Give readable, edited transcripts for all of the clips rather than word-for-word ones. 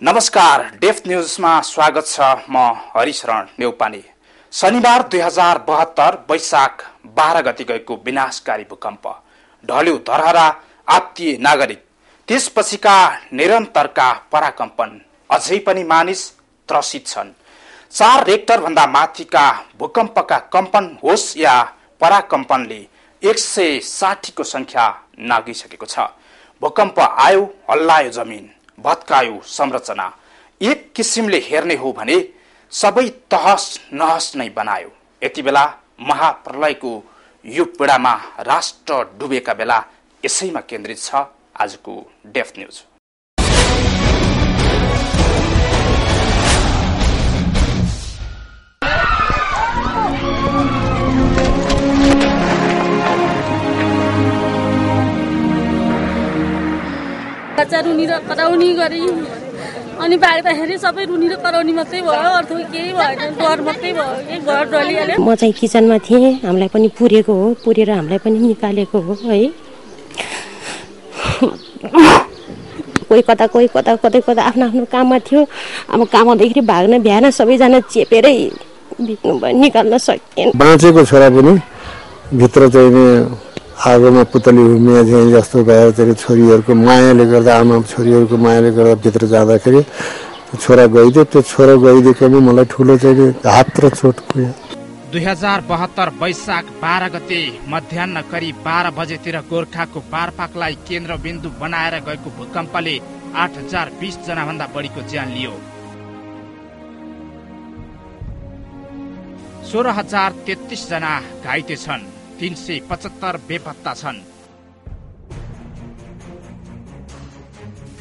नमस्कार, डेफ न्यूजमा स्वागत छ। म हरिशरण नेउपाने। शनिबार 2072 वैशाख 12 गते गएको विनाशकारी भूकम्प ढल्यो धरहरा, आपतिए नागरिक। त्यसपछिका निरन्तरका पराकम्पन अझै पनि मानिस त्रसित छन्। 4 रेक्टर भन्दा माथिका भूकम्पका कम्पन होस् या पराकम्पनले 160 को संख्या नागिसकेको छ। भूकम्प आयो, हल्लायो जमिन, भत्कायो संरचना। एक किसिमले हेर्ने हो भने सबै तहस नहस नै बनायो। यति बेला महाप्रलयको यो पीडामा राष्ट्र डुबेका बेला यसैमा केन्द्रित छ आजको डेफ न्यूज। बच्चा रुनी र कराउनी गरी अनि बाग्दाखेरि सबै रुनी र कराउनी मात्रै भयो, अर्थो केही भएन। घर मात्रै भयो कि घर डलिहाल्यो। म चाहिँ किचनमा थिएँ, हामीलाई पनि पुरेको हो, पुरेर हामीलाई पनि निकालेको हो है। कोही कता कोही कता कतै कता आफ्नो आफ्नो काममा थियो। अब कामदेखि भाग्न भ्याएन, सबैजना चेपेरै बित्नु भयो, निकाल्न सकेन। बाँचेको छोरा पनि भित्र चाहिँ आगोमा पुतली हुमिया चाहिँ जस्तो भयो। चाहिँ छोरीहरूको मायाले गर्दा, आमा छोरीहरूको मायाले गर्दा भित्र जाँदाखेरि छोरा गइदियो। त्यो छोरा गइदिएकोमा मलाई ठुलो चाहिँ हात र चोट पुग्यो। 2072 वैशाख 12 गते मध्याह्न करिब 12 बजेतिर गोर्खाको बारपाकलाई केन्द्रबिन्दु बनाएर गएको भूकम्पले 8020 जना भन्दा बढीको ज्यान लियो। 16033 जना घाइते छन्। 375 बेपत्ता छन्।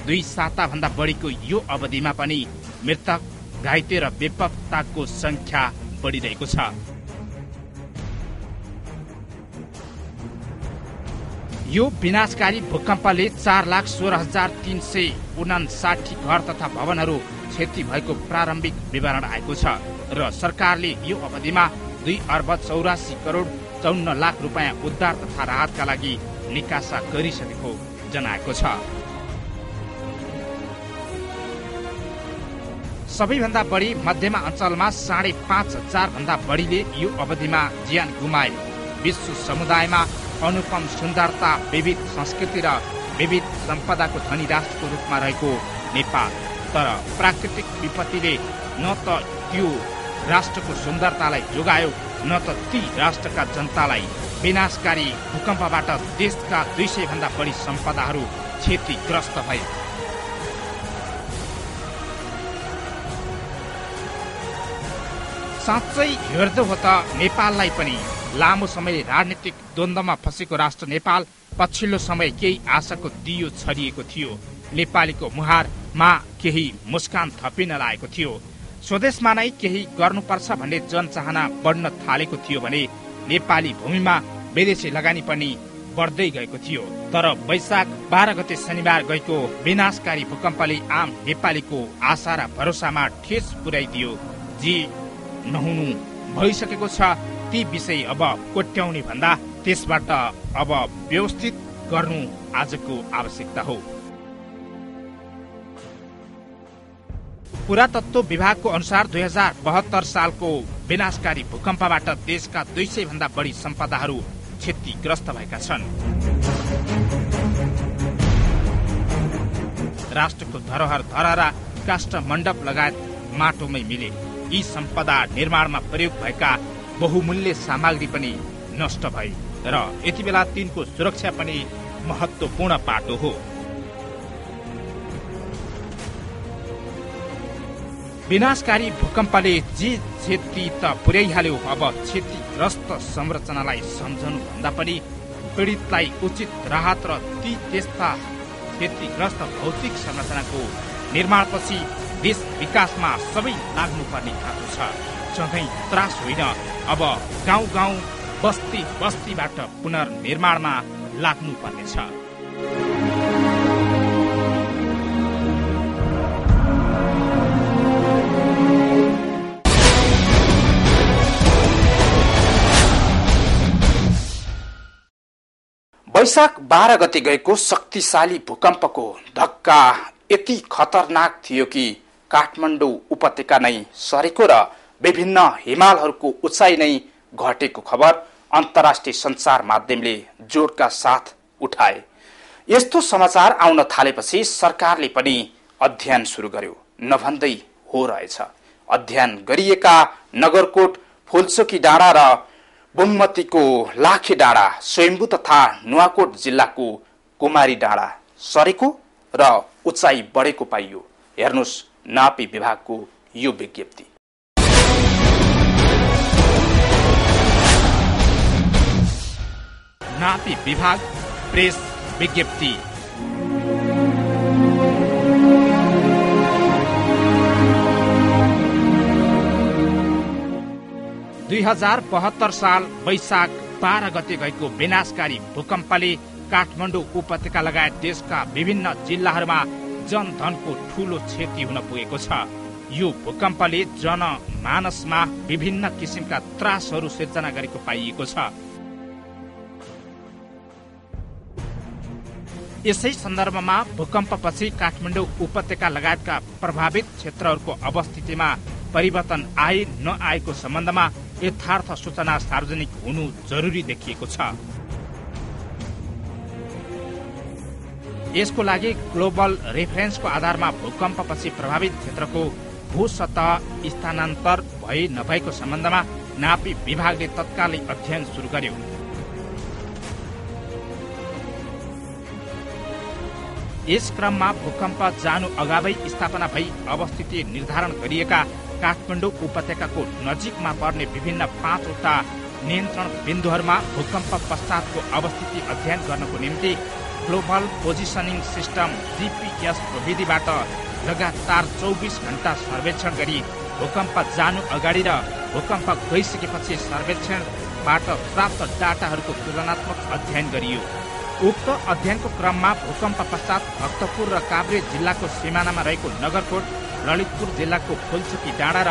2 साता भन्दा बढीको यो अवधिमा पनि मृतक, घाइते र बेपत्ताको संख्या बढिरहेको छ। यो विनाशकारी भूकम्पले 4,16,359 घर तथा भवनहरू क्षति भएको प्रारम्भिक विवरण आएको छ र सरकारले यो अवधिमा 2,84,54,लाख रुपैयाँ उद्धार तथा राहतका लागि निकासा गरिसकेको जनाएको छ। सबैभन्दा बढी मध्यमा अञ्चलमा 5,500 भन्दा बढीले यो अवधिमा ज्यान गुमाए। विश्व समुदायमा अनुपम सुन्दरता, विविध संस्कृति र विविध सम्पदाको धनी राष्ट्रको रूपमा रहेको नेपाल, तर प्राकृतिक विपत्तिले न त त्यो राष्ट्रको सुन्दरतालाई जोगायो, न त ती राष्ट्रका जनतालाई। विनाशकारी भूकम्पबाट देशका 200 भन्दा बढी सम्पदाहरू क्षतिग्रस्त भए। साँच्चै हेर्दो हो त नेपाललाई पनि लामो समय राजनीतिक द्वन्द्वमा फँसेको राष्ट्र नेपाल पछिल्लो समय केही आशाको दियो छरिएको थियो। नेपालीको मुहारमा केही मुस्कान थपिन लागेको थियो। स्वदेशमा नै केही गर्नुपर्छ भन्ने जनचाहना बढ्न थालेको थियो भने नेपाली भूमिमा विदेशी लगानी पनि बढ्दै गएको थियो। तर वैशाख 12 गते शनिबार गएको विनाशकारी भूकम्पले आम नेपालीको आशा र भरोसामा ठेस पुर्याइदियो। जे नहुनु भइसकेको छ ती विषय अब कोट्याउने भन्दा त्यसबाट अब व्यवस्थित गर्नु आजको आवश्यकता हो। पुरातत्व विभागको अनुसार 2072 सालको विनाशकारी भूकम्पबाट देशका 200 भन्दा बढी सम्पदाहरू क्षतिग्रस्त भएका छन्। राष्ट्रको धरोहर, धरहरा, काष्ठ मण्डप लगायत माटोमै मिले। यी सम्पदा निर्माणमा प्रयोग भएका बहुमूल्य सामग्री पनि नष्ट भए र यति बेला तिनको सुरक्षा पनि महत्वपूर्ण पाटो हो। विनाशकारी भूकम्पले जे क्षति त पुर्याइहाल्यो, अब क्षतिग्रस्त संरचनालाई सम्झनु भन्दा पनि पीडितलाई उचित राहत र ती त्यस्ता क्षतिग्रस्त भौतिक संरचनाको निर्माणपछि देश विकासमा सबै लाग्नुपर्ने खाँचो छ। सधैँ त्रास होइन, अब गाउँ गाउँ, बस्ती बस्तीबाट पुनर्निर्माणमा लाग्नुपर्नेछ। वैशाख 12 गते गएको शक्तिशाली भूकम्पको धक्का यति खतरनाक थियो कि काठमाडौँ उपत्यका नै सरेको र विभिन्न हिमालहरूको उचाइ नै घटेको खबर अन्तर्राष्ट्रिय सञ्चार माध्यमले जोडका साथ उठाए। यस्तो समाचार आउन थालेपछि सरकारले पनि अध्ययन सुरु गर्यो, नभन्दै हो रहेछ। अध्ययन गरिएका नगरकोट, फुलचोकी डाँडा र बुङमतीको लाखे डाँडा, स्वयम्भू तथा नुवाकोट जिल्लाको कुमारी डाँडा सरेको र उचाइ बढेको पाइयो। हेर्नुस् नापी विभागको यो विज्ञप्ति। नापी विभाग प्रेस विज्ञप्ति। दुई 2072 साल वैशाख 12 गते गएको विनाशकारी भूकम्पले काठमाडौँ उपत्यका लगायत देशका विभिन्न जिल्लाहरूमा जनधनको ठूलो क्षति हुन पुगेको छ। यो भूकम्पले जनमानसमा विभिन्न किसिमका त्रासहरू सिर्जना गरेको पाइएको छ। यसै सन्दर्भमा भूकम्पपछि काठमाडौँ उपत्यका लगायतका प्रभावित क्षेत्रहरूको अवस्थितिमा परिवर्तन आए नआएको सम्बन्धमा यथार्थ सूचना सार्वजनिक हुनु जरुरी देखिएको छ। यसको लागि ग्लोबल रेफरेन्सको आधारमा भूकम्पपछि प्रभावित क्षेत्रको भूसतह स्थानान्तर भए नभएको सम्बन्धमा नापी विभागले तत्कालै अध्ययन सुरु गर्यो। यस क्रममा भूकम्प जानु अगावै स्थापना भई अवस्थिति निर्धारण गरिएका काठमाडौँ उपत्यकाको नजिकमा पर्ने विभिन्न 5वटा नियन्त्रण बिन्दुहरूमा भूकम्प पश्चातको अवस्थिति अध्ययन गर्नको निम्ति ग्लोबल पोजिसनिङ सिस्टम जीपीएस प्रविधिबाट लगातार 24 घण्टा सर्वेक्षण गरी भूकम्प जानु अगाडि र भूकम्प गइसकेपछि सर्वेक्षणबाट प्राप्त डाटाहरूको तुलनात्मक अध्ययन गरियो। उक्त अध्ययनको क्रममा भूकम्प पश्चात भक्तपुर र काभ्रे जिल्लाको सिमानामा रहेको नगरकोट, ललितपुर जिल्लाको फुलचोकी डाँडा र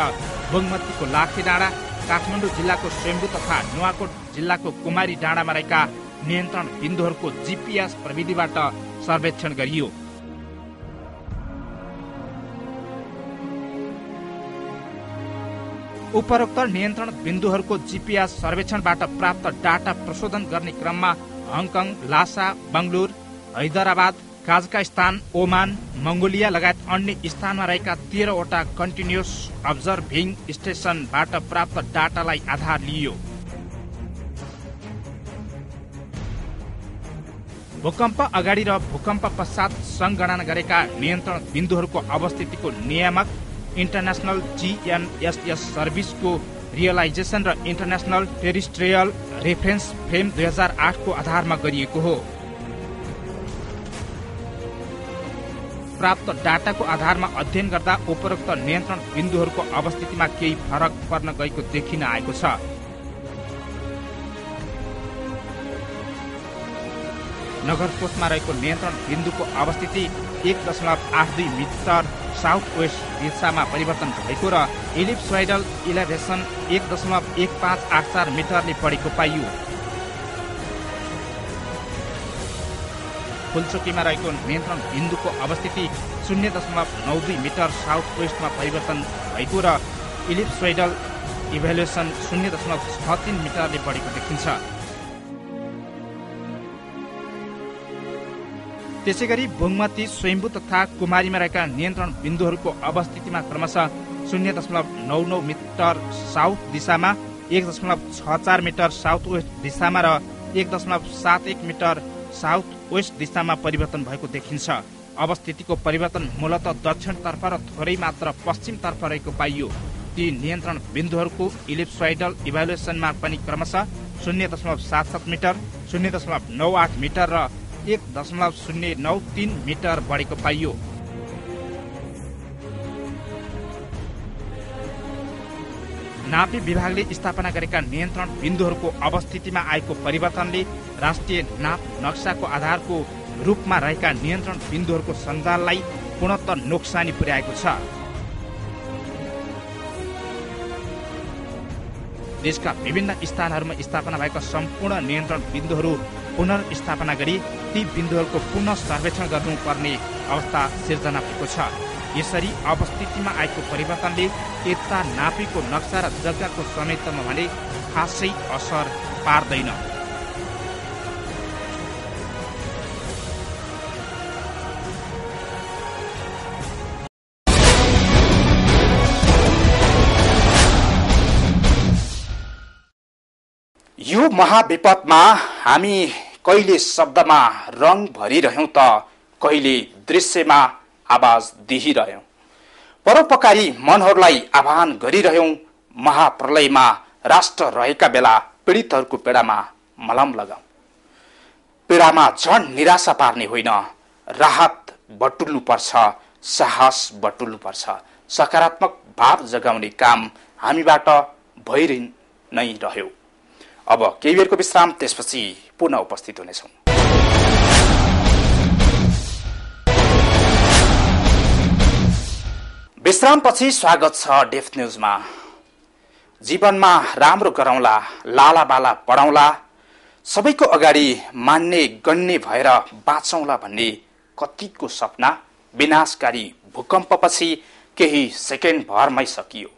बुङमतीको लाखे डाँडा, काठमाडौँ जिल्लाको स्वयम्भू तथा नुवाकोट जिल्लाको कुमारी डाँडामा रहेका नियन्त्रण बिन्दुहरूको जीपीएस प्रविधिबाट सर्वेक्षण गरियो। उपरोक्त नियन्त्रण बिन्दुहरूको जीपीएस सर्वेक्षणबाट प्राप्त डाटा प्रशोधन गर्ने क्रममा Hong Kong, Lhasa, Bangalore, Hyderabad, Kazakhstan, Oman, Mongolia लगायत अन्य स्थानमा रहेका 13वटा कन्टिन्युअस अब्जर्भिङ स्टेशनबाट प्राप्त डाटालाई आधार लिइयो। भूकम्प अगाडि र भूकम्प पश्चात संगणना गरेका नियन्त्रण बिन्दुहरूको अवस्थितिको नियामक इन्टरनेशनल जीएनएसएस सर्भिसको रियलाइजेसन र इन्टरनेशनल टेरिस्ट्रियल रेफरेन्स फ्रेम 2008 को आधारमा गरिएको हो। प्राप्त डाटाको आधारमा अध्ययन गर्दा उपरोक्त नियन्त्रण बिन्दुहरूको अवस्थितिमा केही फरक पर्न गएको देखिन आएको छ। नगरकोटमा रहेको नियन्त्रण बिन्दुको अवस्थिति 1.82 मिटर साउथ वेस्ट दिशामा परिवर्तन भएको र इलिप्सोइडल इलेभेसन 1.1584 मिटरले बढेको पाइयो। फुलचोकीमा रहेको नियन्त्रण बिन्दुको अवस्थिति 0.92 मिटर साउथ वेस्टमा परिवर्तन भएको र इलिप्सोइडल इभ्यालुएसन 0.63 मिटरले बढेको देखिन्छ। त्यसैगरी बुङमती, स्वयम्भू तथा कुमारीमा रहेका नियन्त्रण बिन्दुहरूको अवस्थितिमा क्रमशः 0.99 मिटर साउथ दिशामा, 1.64 मिटर साउथ वेस्ट दिशामा र 1.71 मिटर साउथ वेस्ट दिशामा परिवर्तन भएको देखिन्छ। अवस्थितिको परिवर्तन मूलतः दक्षिणतर्फ र थोरै मात्र पश्चिमतर्फ रहेको पाइयो। ती नियन्त्रण बिन्दुहरूको इलिप्सोइडल इभ्यालुएसनमा पनि क्रमशः 0.77 मिटर, 0.98 मिटर र 1.093 मिटर बढेको पाइयो। नापी विभागले स्थापना गरेका नियन्त्रण बिन्दुहरूको अवस्थितिमा आएको परिवर्तनले राष्ट्रिय नाप नक्साको आधारको रूपमा रहेका नियन्त्रण बिन्दुहरूको सञ्जाललाई पूर्णतः नोक्सानी पुर्याएको छ। देशका विभिन्न स्थानहरूमा स्थापना भएका सम्पूर्ण नियन्त्रण बिन्दुहरू पुनर्स्थापना गरी ती बिन्दुहरूको पुनः सर्वेक्षण गर्नुपर्ने अवस्था सिर्जना भएको छ। यसरी अवस्थितिमा आएको परिवर्तनले एकता नापीको नक्सा र जग्गाको समेतमा भने खासै असर पार्दैन। यो महाविपदमा हामी कहिले शब्दमा रङ भरिरह्यौं त कहिले दृश्यमा आवाज दिइरह्यौं। परोपकारी मनहरूलाई आह्वान गरिरह्यौं। महाप्रलयमा राष्ट्र रहेका बेला पीडितहरूको पीडामा मलम लगाऊ। पीडामा झन् निराशा पार्ने होइन, राहत बटुल्नुपर्छ, साहस बटुल्नुपर्छ। सकारात्मक भाव जगाउने काम हामीबाट भइरहि नै रह्यो। अब केही बेरको विश्राम, त्यसपछि पुनः उपस्थित हुनेछौँ। विश्रामपछि स्वागत छ डेफ न्यूजमा। जीवनमा राम्रो गरौँला, लालाबाला पढाउँला, सबैको अगाडि मान्ने गण्य भएर बाँचौँला भन्ने कतिको सपना विनाशकारी भूकम्पपछि केही सेकेन्ड भरमै सकियो।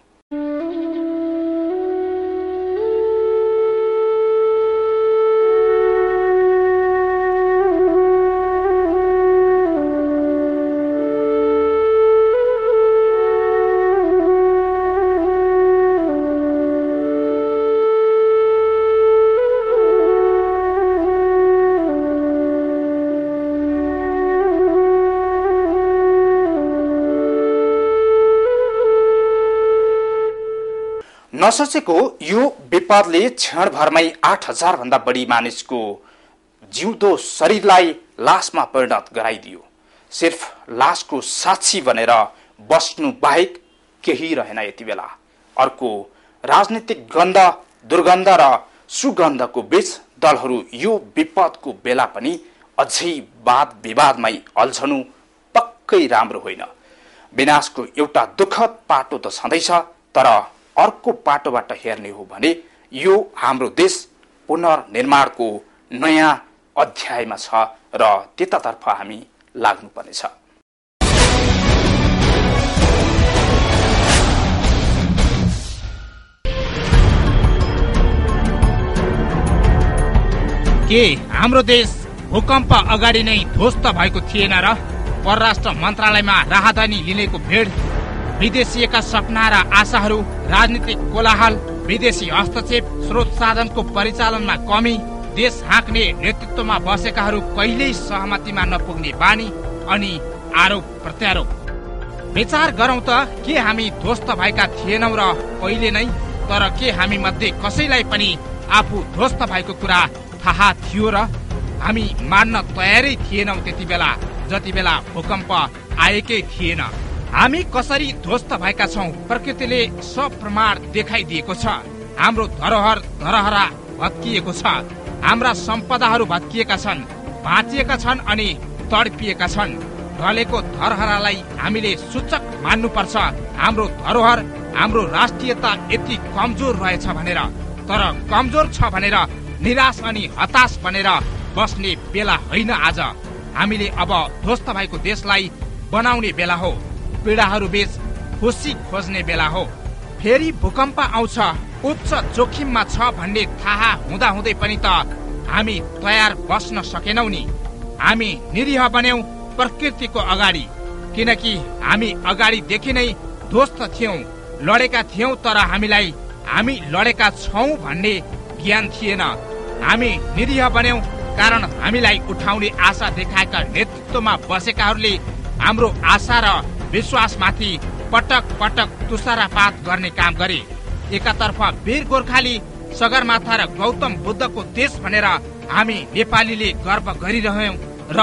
नसोचेको यो विपदले क्षणभरमै 8000 भन्दा बढी मानिसको जिउँदो शरीरलाई लासमा परिणत गराइदियो। सिर्फ लासको साक्षी बनेर बस्नु बाहेक केही रहेन यति बेला। अर्को राजनीतिक गन्ध, दुर्गन्ध र सुगन्धको बीच दलहरू यो विपदको बेला पनि अझै वाद विवादमै अल्झनु पक्कै राम्रो होइन। विनाशको एउटा दुःखद पाटो त छँदैछ, तर अर्को पाटोबाट हेर्ने हो भने यो हाम्रो देश पुनर्निर्माणको नयाँ अध्यायमा छ र त्यतातर्फ हामी लाग्नुपर्नेछ। के हाम्रो देश भूकम्प अगाडि नै ध्वस्त भएको थिएन र? परराष्ट्र मन्त्रालयमा राहदानी लिनेको भिड, विदेशिएका सपना र आशाहरू, राजनीतिक कोलाहल, विदेशी हस्तक्षेप, स्रोत साधनको परिचालनमा कमी, देश हाँक्ने नेतृत्वमा बसेकाहरू कहिल्यै सहमतिमा नपुग्ने बानी अनि आरोप प्रत्यारोप। विचार गरौँ त, के हामी ध्वस्त भएका थिएनौं र पहिले नै? तर के हामी मध्ये कसैलाई पनि आफू ध्वस्त भएको कुरा थाहा थियो र? हामी मान्न तयारै थिएनौं त्यति बेला जति बेला भूकम्प आएकै थिएन। हामी कसरी ध्वस्त भएका छौं प्रकृतिले सप्रमाण देखाइदिएको छ। हाम्रो धरोहरा भत्किएको छ, हाम्रा सम्पदाहरू भत्किएका छन्, भाँचिएका छन् अनि तडपिएका छन्। ढलेको धरोहरालाई हामीले सूचक मान्नुपर्छ। हाम्रो धरोहर, हाम्रो राष्ट्रियता यति कमजोर रहेछ भनेर। तर कमजोर छ भनेर निराश अनि हताश बनेर बस्ने बेला होइन आज। हामीले अब ध्वस्त भएको देशलाई बनाउने बेला हो। पीडाहरू बीच खुसी खोज्ने बेला हो। फेरि भूकम्प आउँछ, उच्च जोखिममा छ भन्ने थाहा हुँदाहुँदै पनि त हामी तयार बस्न सकेनौ नि। हामी निरीह बन्यौं प्रकृतिको अगाडि, किनकि हामी अगाडिदेखि नै ध्वस्त थियौं, लडेका थियौं। तर हामी लडेका छौं भन्ने ज्ञान थिएन। हामी निरीह बन्यौं कारण हामीलाई उठाउने आशा देखाएका नेतृत्वमा बसेकाहरूले हाम्रो आशा र विश्वासमाथि पटक पटक तुषारपात गर्ने काम गरे। एकातर्फ वीर गोर्खाली, सगरमाथा र गौतम बुद्धको देश भनेर हामी नेपालीले गर्व गरिरह्यौं र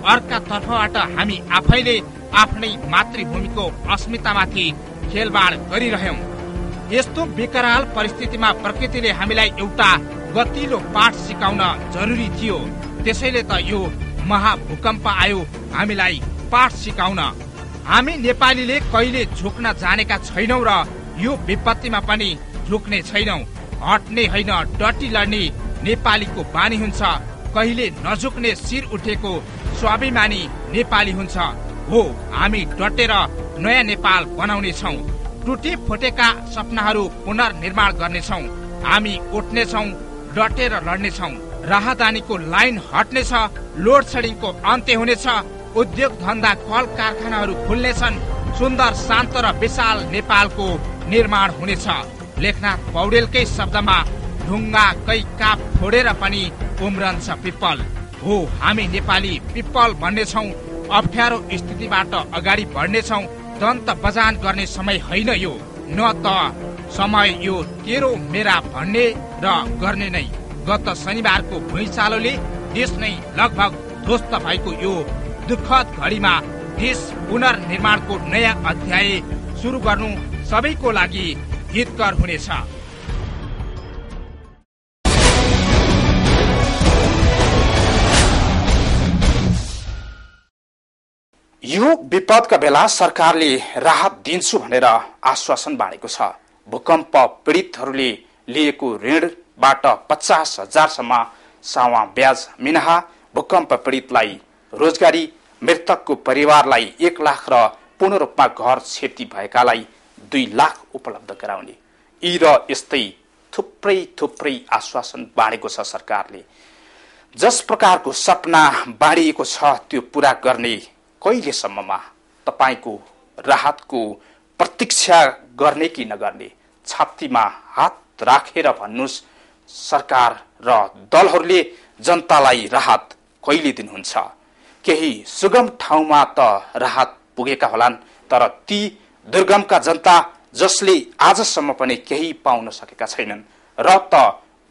अर्कातर्फबाट हामी आफैले आफ्नै मातृभूमिको अस्मितामाथि खेलबाड गरिरह्यौं। यस्तो विकराल परिस्थितिमा प्रकृतिले हामीलाई एउटा गतिलो पाठ सिकाउन जरुरी थियो। त्यसैले त यो महाभूकम्प आयो हामीलाई पाठ सिकाउन। हामी नेपालीले कहिले झुक्न जानेका छैनौं र यो विपत्तिमा पनि झुक्ने छैनौं। हट्ने होइन, डटी लड्ने नेपालीको बानी हुन्छ। कहिले नझुक्ने शिर उठेको स्वाभिमानी नेपाली हुन्छ। हो, हामी डटेर नयाँ नेपाल बनाउने छौं। टुटे फुटेका सपनाहरू पुनर्निर्माण गर्नेछौं। हामी उठ्नेछौं, डटेर लड्नेछौं। राहदानीको लाइन हट्नेछ, लोड सेडिङको अन्त्य हुनेछ, उद्योग धन्दा कल कारखानाहरू खुल्नेछन्, सुन्दर शान्त र विशाल नेपालको निर्माण हुनेछ। लेखनाथ पौडेलकै शब्दमा ढुङ्गाकै काप फोडेर पनि उम्रन्छ पिप्पल। हो, हामी नेपाली पिप्पल बन्नेछौं। अप्ठ्यारो स्थितिबाट अगाडि बढ्नेछौं। दन्त बजान गर्ने समय होइन यो, न त समय यो तेरो मेरा भन्ने र गर्ने नै। गत शनिबारको भुइँचालोले देश नै लगभग ध्वस्त भएको यो दुःखद घडीमा देश पुनर्निर्माणको नयाँ अध्याय सुरु गर्नु सबैको लागि हितकर हुनेछ। यो विपदका बेला सरकारले राहत दिन्छु भनेर आश्वासन बाँडेको छ। भूकम्प पीडितहरूले लिएको ऋणबाट 50,000सम्म सावा ब्याज मिनाहा, भूकम्प पीडितलाई रोजगारी, मृतकको परिवारलाई 1 लाख र पूर्ण रूपमा घर क्षति भएकालाई 2 लाख उपलब्ध गराउने, यी र यस्तै थुप्रै आश्वासन बाँडेको छ सरकारले। जस प्रकारको सपना बाँडिएको छ त्यो पूरा गर्ने कहिलेसम्ममा तपाईको राहतको प्रतीक्षा गर्ने कि नगर्ने, छातीमा हात राखेर भन्नुस्। सरकार र दलहरूले जनतालाई राहत कहिले दिनुहुन्छ? केही सुगम ठाउँमा त राहत पुगेका होलान्, तर ती दुर्गमका जनता जसले आजसम्म पनि केही पाउन सकेका छैनन् र त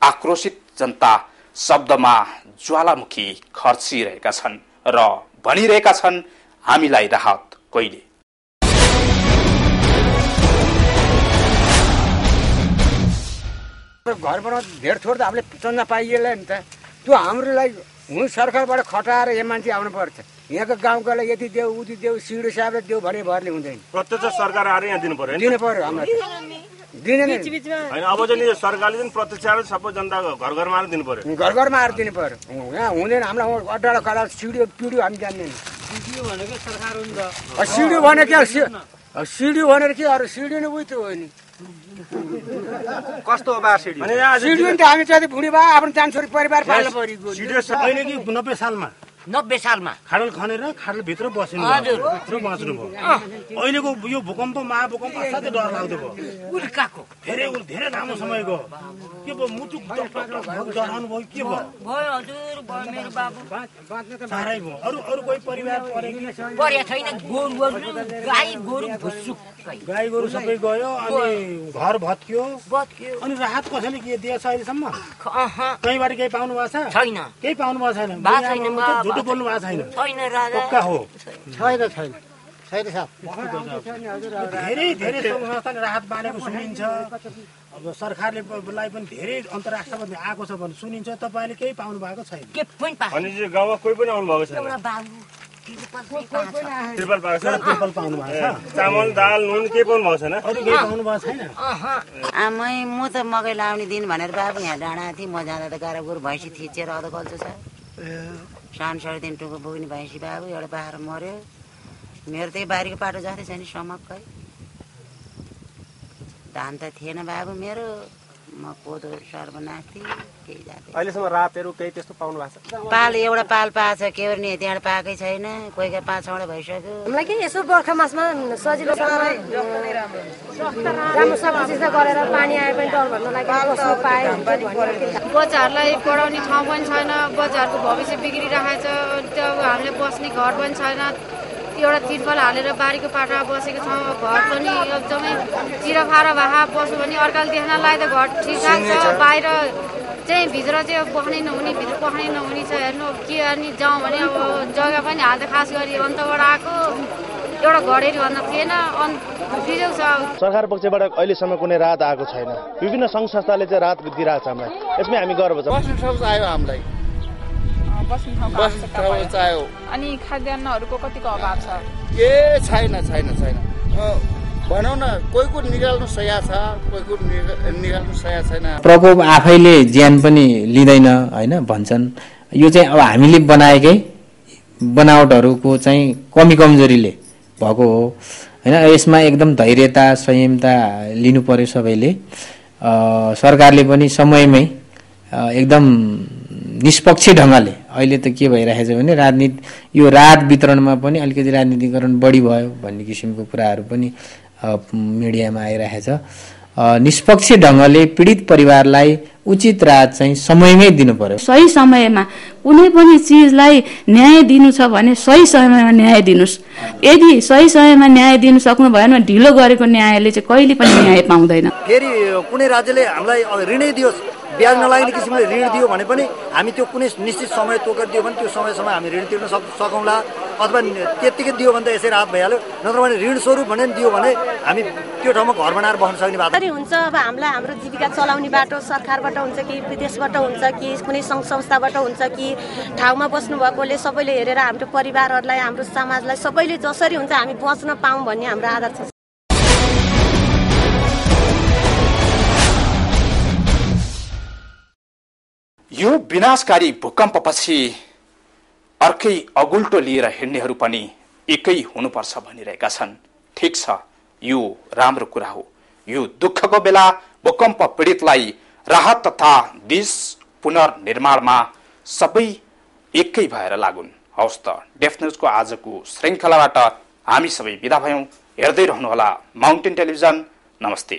आक्रोशित जनता शब्दमा ज्वालामुखी खर्चिरहेका छन् र भनिरहेका छन् हामीलाई राहत कहिले। घरबाट धेर थोर त हामीले चन्दा पाइएला नि त, त्यो हाम्रो लागि हुँ सरकारबाट खटाएर यो मान्छे आउनु पर्छ। यहाँको गाउँकोलाई यति देऊ उति देऊ सिडो साहबले देऊ भने भरले हुँदैन। प्रत्यक्ष सरकार आएर यहाँ दिनु पर्यो, दिनु पर्यो हामीलाई दिँदैन होइन। अब चाहिँ सरकारले चाहिँ प्रत्यक्ष आएर सबै जनता घर घरमा आएर दिनु पर्यो, घर घरमा आएर दिनु पर्यो। यहाँ हुँदैन, हामीलाई अड्डाडा खडा सिडियो पिडियो हामी जान्दैन। सिडियो भनेको सरकार हो नि त, सिडियो भने के सिडियो भनेर के अरू सिडियो नै उयो त हो नि। कस्तो हो बा सिडियो? सिडियो नि त हामी चाहिँ बुढी बा आफ्नो चान छोरी परिवार पाल्नु पर्यो। सिडियो अहिले कि 90 सालमा खाडल खनेर खाडल भित्र बस्नु भित्र बाँच्नु भयो। अहिलेको यो भूकम्प महाभूकम्प असाध्यै डर लाग्दो भयो। उल्काको धेरै लामो समय गयो। के भयो मुटु डराउनु भयो, के भयो? भयो हजुर, भयो मेरो बाबु साह्रै भयो। अरू कोही परिवार परेको छैन। गाई गोरु गाई गोरु सबै गयो, अनि घर भत्कियो। अनि राहत कसैले के दिएछ अहिलेसम्म? कहीँबाट केही पाउनु भएको छ? छैन, केही पाउनु भएको छैन। झुटो बोल्नु भएको छैन? छैन राजा, पक्का हो? छैन धेरै संस्थाले राहत बाँडेको सुनिन्छ। अब सरकारले पनि धेरै अन्तर्राष्ट्रबाट आएको छ भने सुनिन्छ। तपाईँले केही पाउनु भएको छैन? के पनि अनि गाउँमा कोही पनि आउनु भएको छैन? त्रिपाल पाएको छ? त्रिपाल पाउनु भएको छ? चामल दाल नुन केही पाउनु भएको छैन? अरू केही पाउनु भएको छैन? म त मकै लाउने दिन भनेर बाबु यहाँ डाँडा थिएँ। म जाँदा त गाह्रो गोरु भैँसी थिचेर अध गल्छु छ। सानो 3.5 टुको पुग्ने भैँसी बाबु एउटा बाख्रा मर्यो। मेरो त्यही बारीको पाटो जस्तै छ नि, समक्कै धान त थिएन बाबु मेरो। म कोदो सर्वनाश थिएँ, केही जाति। अहिलेसम्म रातहरू केही त्यस्तो पाउनु भएको छ? पाल एउटा पाल पाएको छ, के गर्ने त्यहाँबाट पाएकै छैन। कोही 5-6 भइसक्यो। हामीलाई के यसो बर्खा मासमा सजिलोसँग राम्रो सब्जी गरेर पानी आए पनि डर भन्नु लागि बस्नु पाए। बच्चाहरूलाई पढाउने ठाउँ पनि छैन, बच्चाहरूको भविष्य बिग्रिरहेछ। त्यो हामीले बस्ने घर पनि छैन। एउटा तिर्पल हालेर बारीको पाटोमा बसेको छौँ। घर पनि एकदमै चिरफारा भए बस्यो भने अर्काले देख्नलाई त घर ठिकठाक छ। बाहिर चाहिँ भित्र चाहिँ बस्नै नहुने, भित्र पस्नै नहुने छ। हेर्नु के अनि जाउँ भने अब जग्गा पनि हाल त खास गरी अन्तबाट आएको एउटा घडेरी भन्दा थिएन। बिजोग छ। सरकार पक्षबाट अहिलेसम्म कुनै राहत आएको छैन। विभिन्न सङ्घ संस्थाले चाहिँ राहत दिइरहेको छ हामीलाई, यसमै हामी गर्व छ। बस्ने ठाउँ चाहियो हामीलाई, बस्ने ठाउँ चाहियो। अनि खाद्यान्नहरूको कतिको अभाव छ? के छैन भनौँ न, कोहीको निकाल्नु सया छ, कोहीको निकाल्नु सया छैन। प्रकोप आफैले ज्यान पनि लिँदैन होइन भन्छन्। यो चाहिँ अब हामीले बनाएकै बनावटहरूको चाहिँ कमी कमजोरीले भएको हो हैन। यसमा एकदम धैर्यता संयमता लिनु पर्यो सबैले। सरकारले पनि समयमै एकदम निष्पक्ष ढङ्गले अहिले त के भइरहेछ भने यो राहत वितरणमा पनि अलिकति राजनीतिकरण बढी भयो भन्ने किसिमको कुराहरू पनि मिडियामा आइरहेछ। निष्पक्ष ढङ्गले पीडित परिवारलाई उचित राहत चाहिँ समयमै दिनु पर्यो। सही समयमा कुनै पनि चिजलाई न्याय दिनु छ भने सही समयमा न्याय दिनुस्। यदि सही समयमा न्याय दिनु सक्नु भएन भने ढिलो गरेको न्यायले चाहिँ कहिले पनि न्याय पाउँदैन। फेरि कुनै राज्यले हामीलाई ऋणै दियोस्, ब्याज नलाग्ने किसिमले ऋण दियो भने पनि हामी त्यो कुनै निश्चित समय तोकेर दियो भने त्यो समयसम्म हामी ऋण तिर्न सकौँला, अथवा त्यत्तिकै दियो भने त यसै राहत भइहाल्यो। नत्र भने ऋण स्वरूप भने दियो भने हामी त्यो ठाउँमा घर बनाएर बस्न सक्ने बाटो हुन्छ। अब हामीलाई हाम्रो जीविका चलाउने बाटो सरकारबाट हुन्छ कि विदेशबाट हुन्छ कि कुनै सङ्घ संस्थाबाट हुन्छ कि ठाउँमा बस्नु भएकोले सबैले हेरेर हाम्रो परिवारहरूलाई हाम्रो समाजलाई सबैले जसरी हुन्छ हामी बच्न पाऊँ भन्ने हाम्रो आदर छ। यो विनाशकारी भूकम्पपछि अर्कै अगुल्टो लिएर हिँड्नेहरू पनि एकै हुनुपर्छ भनिरहेका छन्। ठिक छ, यो राम्रो कुरा हो। यो दुःखको बेला भूकम्प पीडितलाई राहत तथा देश पुनर्निर्माणमा सबै एकै भएर लागुन्। हवस् त, डेफ न्युजको आजको श्रृङ्खलाबाट हामी सबै बिदा भयौँ। हेर्दै रहनुहोला माउन्टेन टेलिभिजन। नमस्ते।